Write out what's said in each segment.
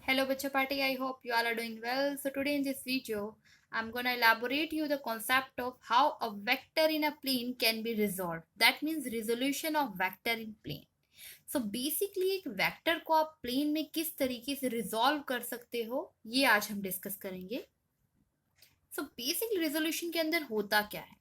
Hello Bacha Party, I hope you all are doing well. So today in this video, I'm gonna elaborate you the concept of how a vector in a plane can be resolved. That means resolution of vector in plane. So basically एक vector को आप plane में किस तरीके से resolve कर सकते हो ये आज हम डिस्कस करेंगे. So basically resolution के अंदर होता क्या है?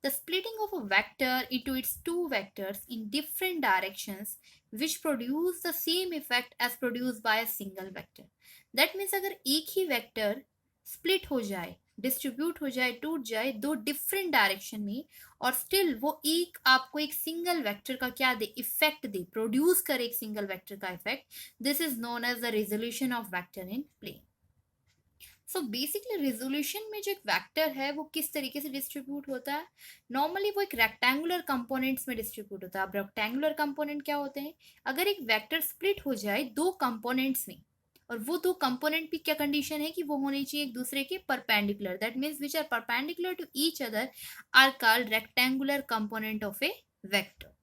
The splitting of a vector into its two vectors in different directions which produce the same effect as produced by a single vector. That means अगर एक ही वेक्टर स्प्लिट हो जाए, डिस्ट्रीब्यूट हो जाए, टूट जाए दो डिफरेंट डायरेक्शन में और स्टिल वो एक आपको एक सिंगल वेक्टर का क्या दे, इफेक्ट दे, प्रोड्यूस करे एक सिंगल वेक्टर का effect, this is known as the resolution of vector in plane. So basically resolution में जो एक वेक्टर है वो किस तरीके से डिस्ट्रीब्यूट होता है. नॉर्मली वो एक रेक्टेंगुलर कंपोनेंट्स में डिस्ट्रीब्यूट होता है. अब रेक्टेंगुलर कंपोनेंट क्या होते हैं? अगर एक वेक्टर स्प्लिट हो जाए दो कंपोनेंट्स में और वो दो कंपोनेंट भी क्या कंडीशन है कि वो होने चाहिए एक दूसरे के perpendicular, that means which are perpendicular to each other are called rectangular component of a vector.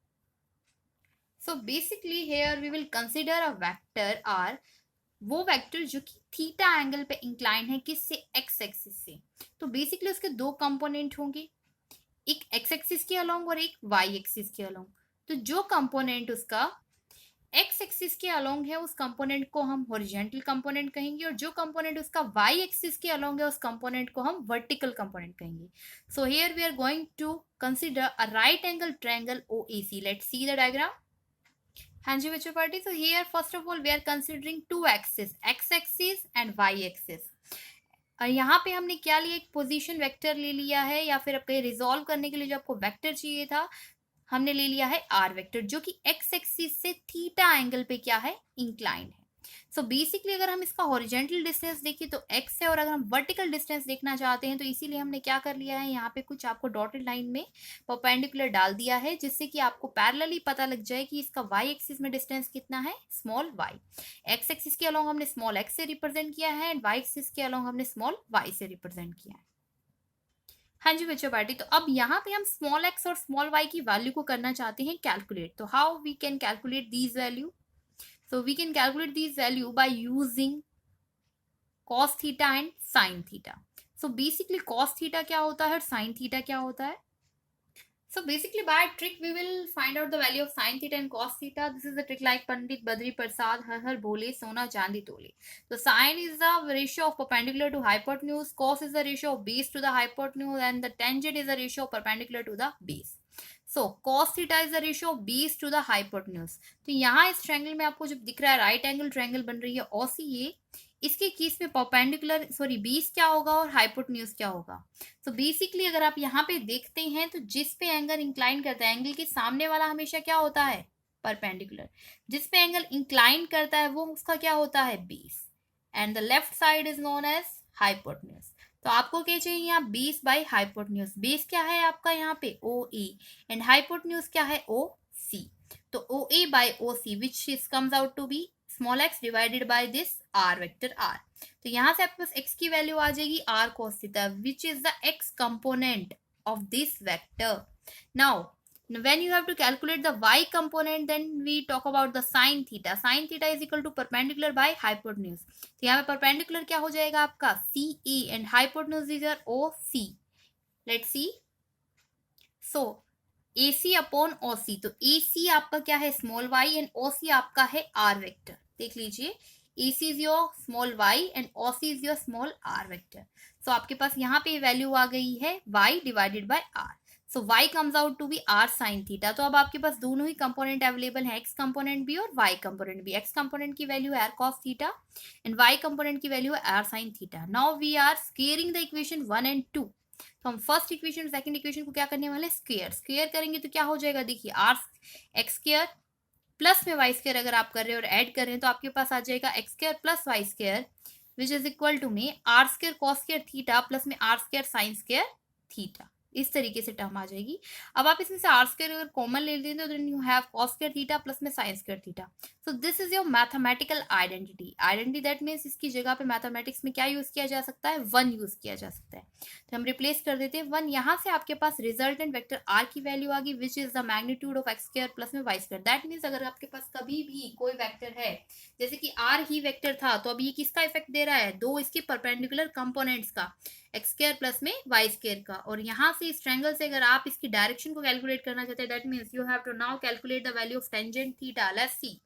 So basically here we will consider a vector R वो वेक्टर जो कि थीटा एंगल पे इंक्लाइन है, किससे? एक्स एक्सिस से. तो basically उसके दो कंपोनेंट होंगे, एक एक्स एक्सिस के अलोंग और एक वाई एक्सिस के अलोंग. तो जो कंपोनेंट उसका एक्स एक्सिस के अलोंग है उस कंपोनेंट को हम हॉरिजॉन्टल कंपोनेंट कहेंगे और जो कंपोनेंट उसका वाई एक्सिस के अलोंग है उस कंपोनेंट को हम वर्टिकल कंपोनेंट कहेंगे. So here we are going to consider a right angle triangle OAC. Let's see the diagram. हाँ जी बच्चों party. So here first of all we are considering two axis, X axis and Y axis. और यहाँ पे हमने क्या लिया, एक पोजीशन वेक्टर ले लिया है, या फिर आपके रिजॉल्व करने के लिए जो आपको वेक्टर चाहिए था हमने ले लिया है आर वेक्टर, जो कि एक्स एक्सिस से थीटा एंगल पे क्या है, इंक्लाइन है. सो बेसिकली अगर हम इसका हॉरिजॉन्टल डिस्टेंस देखें तो x है, और अगर हम वर्टिकल डिस्टेंस देखना चाहते हैं तो इसीलिए हमने क्या कर लिया है, यहाँ पे कुछ आपको डॉटेड लाइन में परपेंडिकुलर डाल दिया है जिससे कि आपको पैरेलली पता लग जाए कि इसका y एक्सिस में डिस्टेंस कितना है, स्मॉल y. x एक्सिस के अलोंग हमने स्मॉल x से रिप्रेजेंट किया है एंड y एक्सिस के अलोंग हमने स्मॉल y से रिप्रेजेंट किया है. हाँ जी बच्चों पार्टी. तो अब यहाँ पे हम स्मॉल x और स्मॉल y की वैल्यू को करना चाहते हैं कैलकुलेट. तो how we can calculate these value? So we can calculate these value by using cos theta and sin theta. So basically cos theta क्या होता है और sin theta क्या होता है? So basically by a trick we will find out the value of sin theta and cos theta. This is the trick like Pandit Badri Prasad har bole sona chandi tole. So sin is the ratio of perpendicular to hypotenuse, cos is the ratio of base to the hypotenuse, and the tangent is the ratio of perpendicular to the base. So cos theta is the ratio of base to the hypotenuse. तो यहाँ इस triangle में आपको जब दिख रहा है right angle triangle बन रही है OCA, इसके केस में परपेंडिकुलर सॉरी बेस क्या होगा और हाइपोटेन्यूज क्या होगा. तो बेसिकली अगर आप यहाँ पे देखते हैं तो जिस पे एंगल इंक्लाइन करता है, एंगल के सामने वाला हमेशा क्या होता है, परपेंडिकुलर. जिस पे एंगल इंक्लाइन करता है वो उसका क्या होता है, base. And the left side is known as hypotenuse. तो आपको क्या चाहिए यहाँ, बेस बाई हाइपोटेन्यूज. बेस क्या है आपका यहाँ पे OA एंड हाइपोटेन्यूज क्या है OC. तो OA by OC which is comes out to be small x divided by this r vector r. तो यहाँ से आपके पास x की वैल्यू आ जाएगी r cos theta which is the x component of this vector. Now when you have to calculate the y component, then we talk about the sin theta. Sin theta is equal to perpendicular by hypotenuse. तो यहाँ पे perpendicular क्या हो जाएगा आपका CE and hypotenuse is your OC. Let's see. So AC upon OC. तो AC आपका क्या है, स्मॉल y एंड OC आपका है r वेक्टर. देख लीजिए AC is your small y and OC is your small r vector. So आपके पास यहाँ पे वैल्यू आ गई है y divided by r. So y comes out to be r sin theta. तो अब आपके पास दोनों ही कंपोनेंट अवेलेबल है, x कंपोनेंट भी और y कंपोनेंट भी. x कंपोनेंट की वैल्यू है r cos theta and y component की वैल्यू है r sin theta. Now we are squaring the equation 1 and 2. तो हम फर्स्ट इक्वेशन सेकंड इक्वेशन को क्या करने वाले, स्क्वेयर करेंगे. तो क्या हो जाएगा, देखिए r x स्क्वेयर प्लस में y स्क्वेयर अगर आप कर रहे हैं और ऐड कर रहे हैं तो आपके पास आ जाएगा x square plus y square which is equal to में r square cos square theta plus में r square sin square theta. इस तरीके से टर्म आ जाएगी। अब आप इसमें से आर स्क्वायर अगर कॉमन ले लेते हो तो you have cos square theta plus में sine square theta. So this is your mathematical identity. Identity that means इसकी जगह पे मैथमेटिक्स में क्या यूज किया जा सकता है, 1 यूज किया जा सकता है। तो हम रिप्लेस कर देते हैं 1। यहाँ से आपके पास रिजल्टेंट वेक्टर आर की वैल्यू आ गई which is the magnitude of x square plus में वाई स्क्वायर। दैट मीन्स अगर आपके पास कभी भी कोई वेक्टर है, जैसे कि आर ही वेक्टर था, तो अब ये किसका इफेक्ट दे रहा है, दो इसके परपेंडिकुलर कंपोनेंट्स का, एक्स स्क्वायर प्लस में वाई स्क्वायर का। और यहाँ से इस ट्रायंगल से अगर आप इसकी डायरेक्शन को कैलकुलेट करना चाहते हैं, that means you have to now calculate the value of tangent theta. Let's see.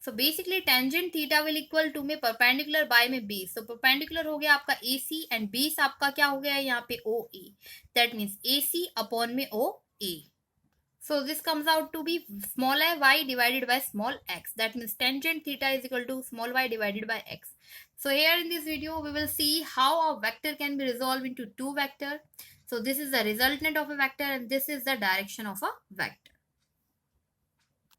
So basically tangent theta will equal to में परपेंडिकुलर बाय में बेस। सो परपेंडिकुलर हो गया आपका AC एंड बेस आपका क्या हो गया है यहाँ पे OA। That means AC upon में OA। So this comes out to be small y divided by small x. That means tangent theta is equal to small y divided by x. So here in this video, we will see how a vector can be resolved into two vector. So this is the resultant of a vector and this is the direction of a vector.